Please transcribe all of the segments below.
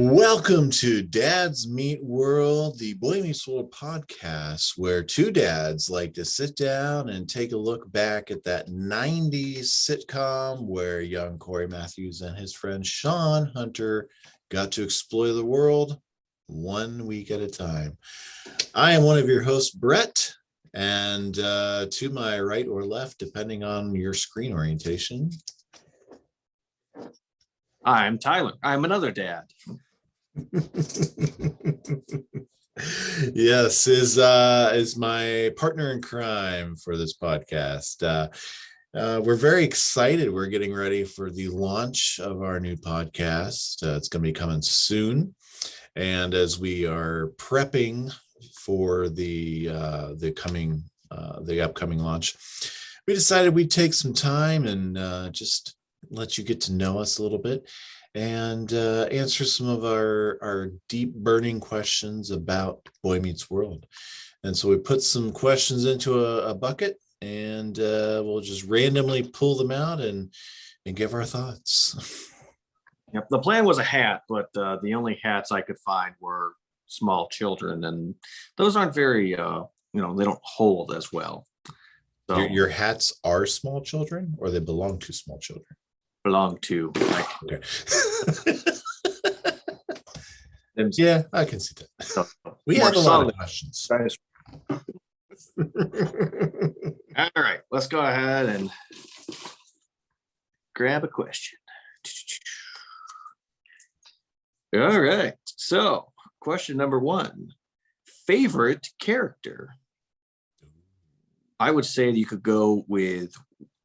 Welcome to Dads Meet World, the Boy Meets World podcast, where two dads like to sit down and take a look back at that 90s sitcom where young Corey Matthews and his friend Sean Hunter got to explore the world 1 week at a time. I am one of your hosts, Brett, and to my right or left, depending on your screen orientation. I'm Tyler. I'm another dad. Yes, is my partner in crime for this podcast. We're very excited. We're getting ready for the launch of our new podcast. It's going to be coming soon, and as we are prepping for the upcoming launch, we decided we'd take some time and just let you get to know us a little bit and answer some of our deep burning questions about Boy Meets World. And so we put some questions into a bucket, and we'll just randomly pull them out and give our thoughts. Yep. The plan was a hat, but the only hats I could find were small children, and those aren't very, they don't hold as well. So your hats are small children, or they belong to small children? Belong to. Okay. Yeah, I can see that. So, we have a lot of questions. All right, let's go ahead and grab a question. All right, so question number one, favorite character. I would say that you could go with,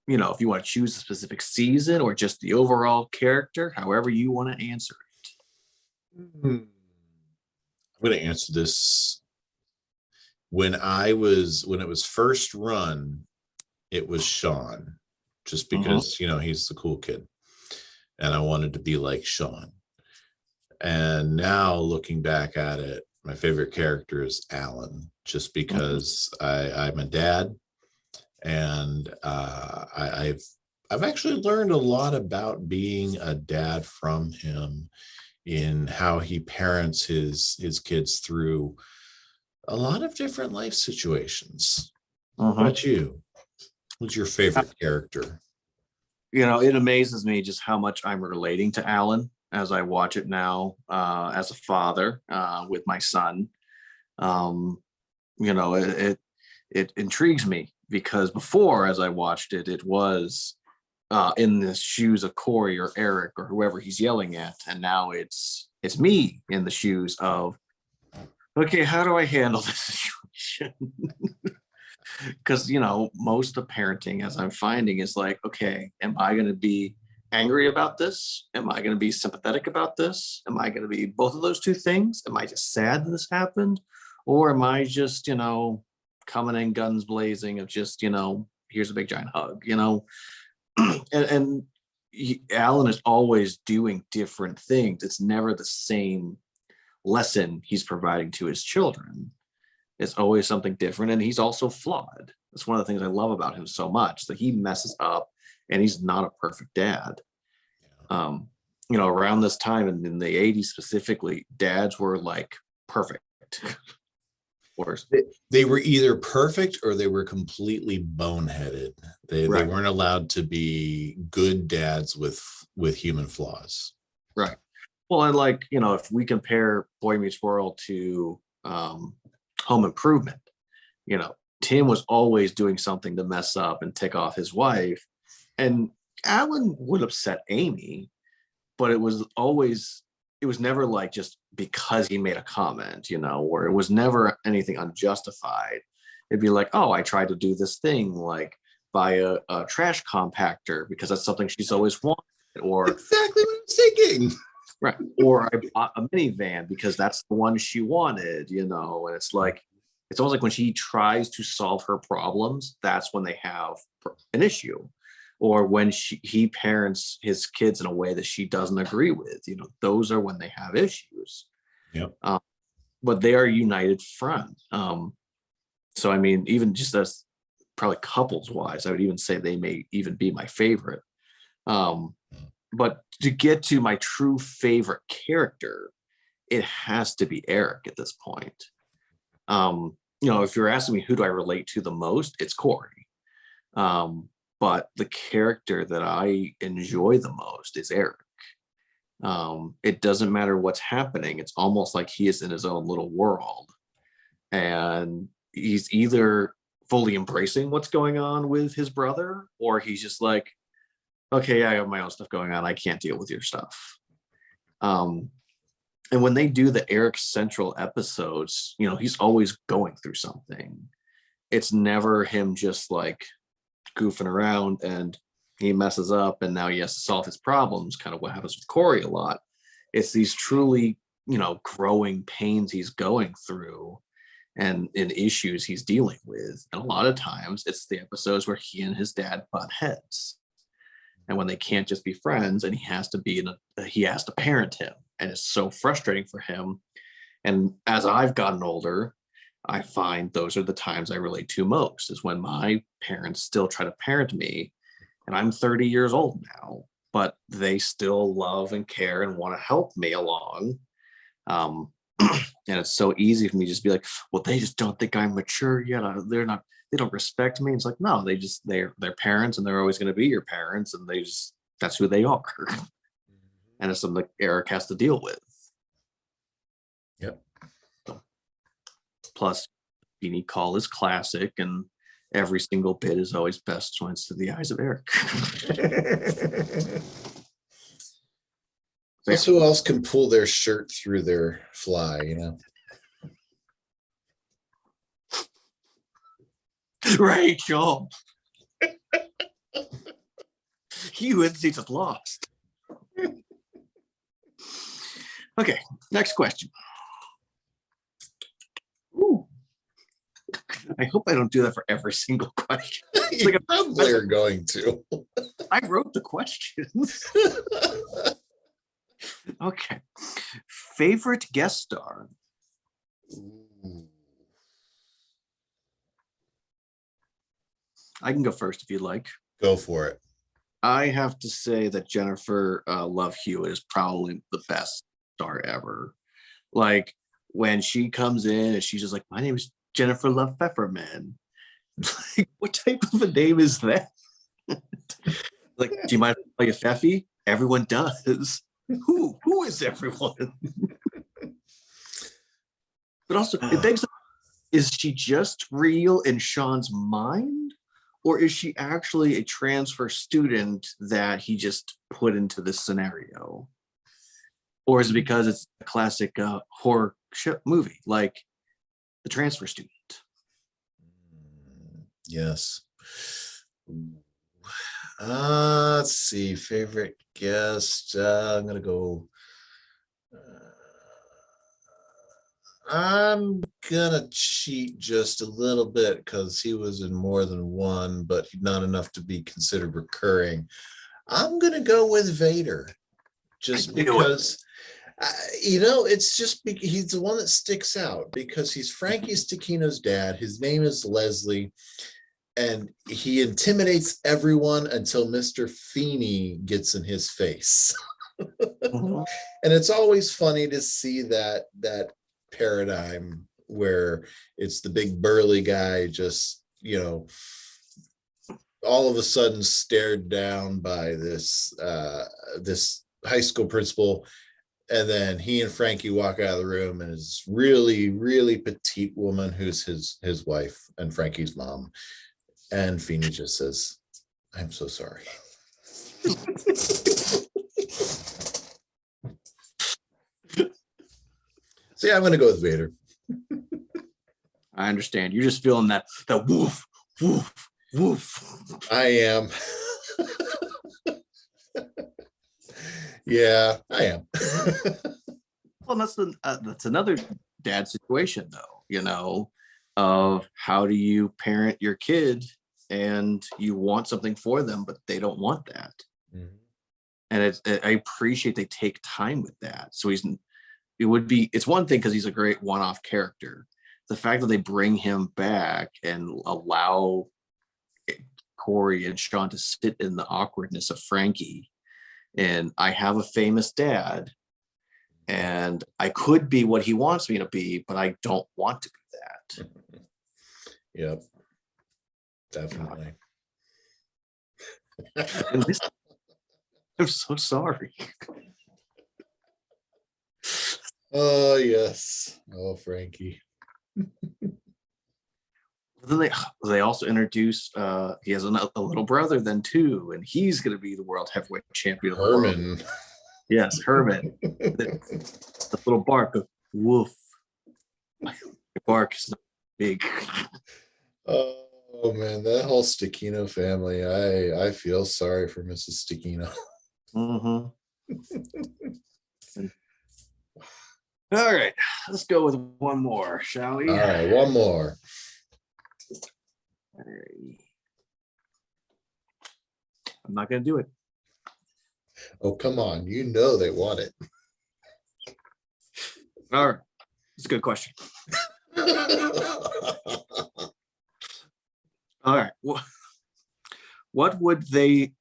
if you want to choose a specific season or just the overall character, however you want to answer it. I'm going to answer this. When it was first run, it was Sean, just because, he's the cool kid and I wanted to be like Sean. And now looking back at it, my favorite character is Alan, just because I'm a dad. And I've actually learned a lot about being a dad from him, in how he parents his kids through a lot of different life situations. What about you? What's your favorite character? It amazes me just how much I'm relating to Alan as I watch it now, as a father with my son. It intrigues me, because before, as I watched it, it was in the shoes of Corey or Eric or whoever he's yelling at, and now it's me in the shoes of, okay, how do I handle this situation? Because most of parenting, as I'm finding, is like, okay, am I going to be angry about this? Am I going to be sympathetic about this? Am I going to be both of those two things? Am I just sad that this happened, or am I just coming in guns blazing of just, here's a big giant hug, and Alan is always doing different things. It's never the same lesson he's providing to his children. It's always something different. And he's also flawed. That's one of the things I love about him so much, that he messes up and he's not a perfect dad. Around this time in the 80s specifically, dads were like perfect. They were either perfect or they were completely boneheaded. They weren't allowed to be good dads with human flaws. Right. Well, and if we compare Boy Meets World to Home Improvement, Tim was always doing something to mess up and tick off his wife, and Alan would upset Amy, but it was never like just because he made a comment, or it was never anything unjustified. It'd be like, oh, I tried to do this thing, like buy a trash compactor because that's something she's always wanted, or exactly what I'm thinking. Right. Or I bought a minivan because that's the one she wanted, and it's like, it's almost like when she tries to solve her problems, that's when they have an issue. Or when he parents his kids in a way that she doesn't agree with, those are when they have issues. Yep. But they are united front. So, I mean, even just as probably couples wise, I would even say they may even be my favorite. But to get to my true favorite character, it has to be Eric at this point. If you're asking me who do I relate to the most, it's Corey. But the character that I enjoy the most is Eric. It doesn't matter what's happening. It's almost like he is in his own little world. And he's either fully embracing what's going on with his brother, or he's just like, okay, I have my own stuff going on. I can't deal with your stuff. And when they do the Eric Central episodes, he's always going through something. It's never him just like goofing around and he messes up and now he has to solve his problems, kind of what happens with Corey a lot. It's these truly, growing pains he's going through and issues he's dealing with. And a lot of times it's the episodes where he and his dad butt heads. And when they can't just be friends and he has to parent him. And it's so frustrating for him. And as I've gotten older, I find those are the times I relate to most, is when my parents still try to parent me. And I'm 30 years old now, but they still love and care and want to help me along. And it's so easy for me to just be like, well, they just don't think I'm mature yet. They don't respect me. It's like, no, they're parents and they're always going to be your parents. And that's who they are. And it's something that Eric has to deal with. Yep. Plus, Beanie Call is classic, and every single bit is always best when it's through the eyes of Eric. Plus, who else can pull their shirt through their fly, Rachel. He was just lost. Okay, next question. Ooh. I hope I don't do that for every single question. You like probably are going to. I wrote the questions. Okay. Favorite guest star? Ooh. I can go first if you'd like. Go for it. I have to say that Jennifer Love Hewitt is probably the best star ever. Like when she comes in and she's just like, my name is Jennifer Love Pfefferman. Like, what type of a name is that? Like, do you mind if I call you Pfeffy? Everyone does. Who is everyone? But also, it begs, is she just real in Sean's mind? Or is she actually a transfer student that he just put into this scenario? Or is it because it's a classic horror movie, like The Transfer Student? Yes. Let's see. Favorite guest. I'm gonna go. I'm gonna cheat just a little bit because he was in more than one, but not enough to be considered recurring. I'm gonna go with Vader, just because. It's just he's the one that sticks out because he's Frankie Stechino's dad. His name is Leslie, and he intimidates everyone until Mr. Feeney gets in his face. Mhm. And it's always funny to see that paradigm where it's the big burly guy just, all of a sudden stared down by this high school principal. And then he and Frankie walk out of the room, and his really, really petite woman who's his wife and Frankie's mom. And Feeney just says, I'm so sorry. So yeah, I'm gonna go with Vader. I understand. You're just feeling that woof, woof, woof. I am. Yeah, I am. Well, that's another dad situation, though, of how do you parent your kid and you want something for them, but they don't want that. Mhm. And I appreciate they take time with that. So it's one thing because he's a great one-off character. The fact that they bring him back and allow Corey and Sean to sit in the awkwardness of Frankie and I have a famous dad, and I could be what he wants me to be, but I don't want to be that. Yep. Definitely. And this, I'm so sorry. Oh yes. Oh, Frankie. Then they also introduce he has a little brother then too, and he's going to be the world heavyweight champion of the world. Herman. Yes, Herman. The little bark of woof. The bark is not big. Oh man, that whole Stakino family. I feel sorry for Mrs. Stakino. Mm-hmm. All right, let's go with one more, shall we? All right, one more. All right. I'm not going to do it. Oh, come on. You know they want it. All right. It's a good question. All right. What would they?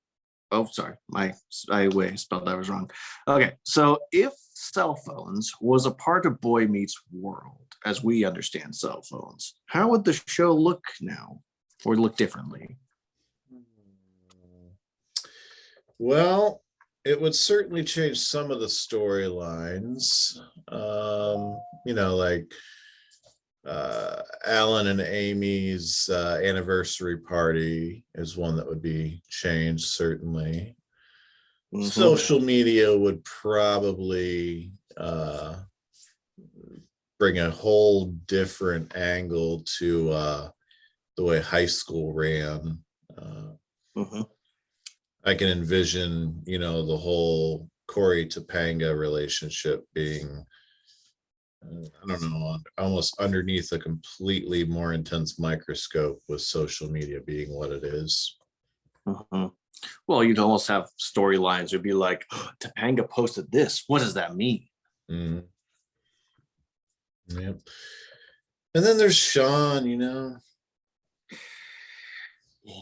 Oh, sorry. I spelled that was wrong. Okay. So if cell phones was a part of Boy Meets World, as we understand cell phones, how would the show look now or look differently? Well, it would certainly change some of the storylines. Like Alan and Amy's anniversary party is one that would be changed, certainly. Mhm. Social media would probably bring a whole different angle to the way high school ran. Mhm. I can envision, the whole Corey Topanga relationship being, I don't know, almost underneath a completely more intense microscope with social media being what it is. Mhm. Well, you'd almost have storylines. It'd be like, oh, Topanga posted this. What does that mean? Mhm. Yep. And then there's Sean, Yeah.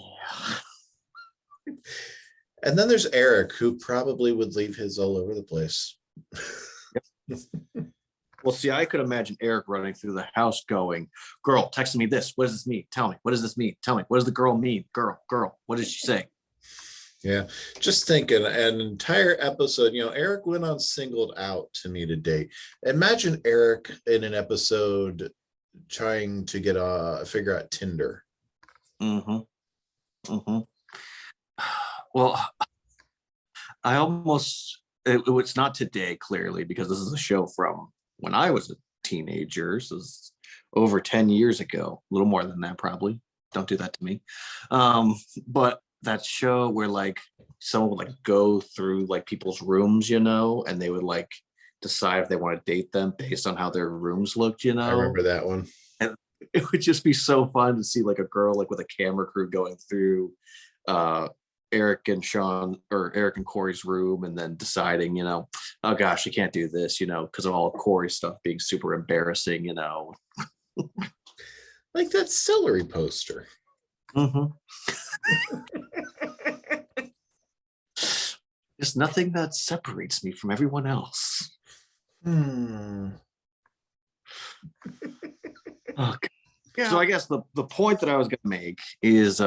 And then there's Eric, who probably would leave his all over the place. Well, see, I could imagine Eric running through the house going, girl, texting me this. What does this mean? Tell me. What does this mean? Tell me. What does the girl mean? Girl, what did she say? Yeah, just thinking an entire episode, Eric went on Singled Out to me to date. Imagine Eric in an episode trying to figure out Tinder. Mm-hmm. Mm-hmm. Well, I almost, it's not today, clearly, because this is a show from when I was a teenager. So it's over 10 years ago, a little more than that, probably. Don't do that to me. But that show where like someone would like go through like people's rooms, and they would like decide if they want to date them based on how their rooms looked, I remember that one. And it would just be so fun to see like a girl like with a camera crew going through Eric and Sean or Eric and Corey's room and then deciding, oh gosh, I can't do this, because of all of Corey's stuff being super embarrassing, Like that celery poster. Mm-hmm. There's nothing that separates me from everyone else. Hmm. Okay. Yeah. So I guess the point that I was going to make is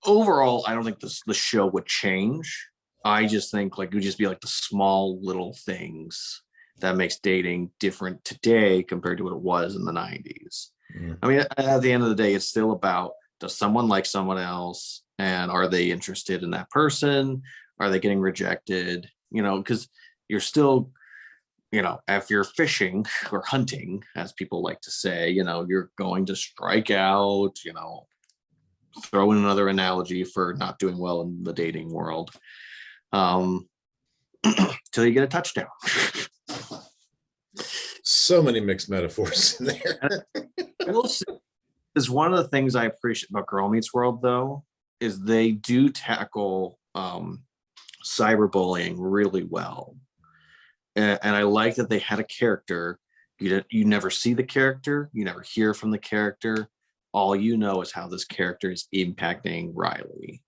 overall, I don't think the show would change. I just think like it would just be like the small little things that makes dating different today compared to what it was in the 90s. Mm. I mean, at the end of the day, it's still about, does someone like someone else, and are they interested in that person? Are they getting rejected? Because you're still, if you're fishing or hunting, as people like to say, you're going to strike out, throw in another analogy for not doing well in the dating world, till you get a touchdown. So many mixed metaphors in there. Is one of the things I appreciate about Girl Meets World, though, is they do tackle cyberbullying really well. And I like that they had a character. You never see the character. You never hear from the character. All you know is how this character is impacting Riley.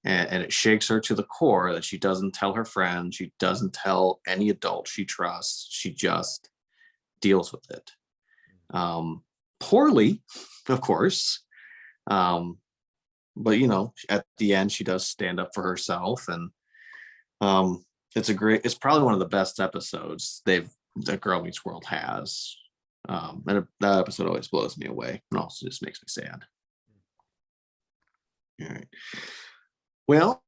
and it shakes her to the core that she doesn't tell her friends, she doesn't tell any adult she trusts, she just deals with it. Poorly, of course. But at the end she does stand up for herself, and it's probably one of the best episodes that Girl Meets World has. And that episode always blows me away and also just makes me sad. All right. Well,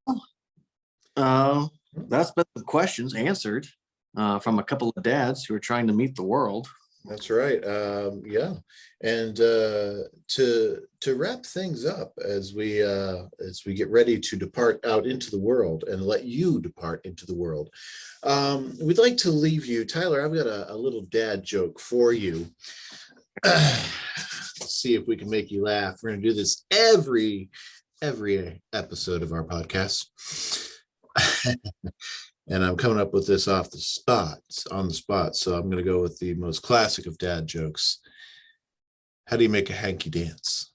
that's been the questions answered from a couple of dads who are trying to meet the world. That's right. Yeah. And to wrap things up as we get ready to depart out into the world and let you depart into the world, we'd like to leave you, Tyler. I've got a little dad joke for you. Let's see if we can make you laugh. We're gonna do this every episode of our podcast. And I'm coming up with this on the spot. So I'm going to go with the most classic of dad jokes. How do you make a hanky dance?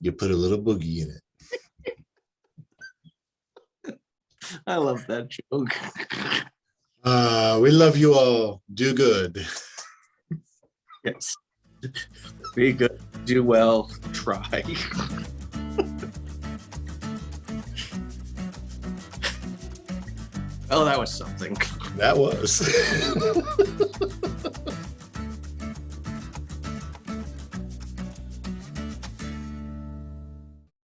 You put a little boogie in it. I love that joke. We love you all. Do good. Yes. Be good. Do well. Try. Oh, that was something. That was.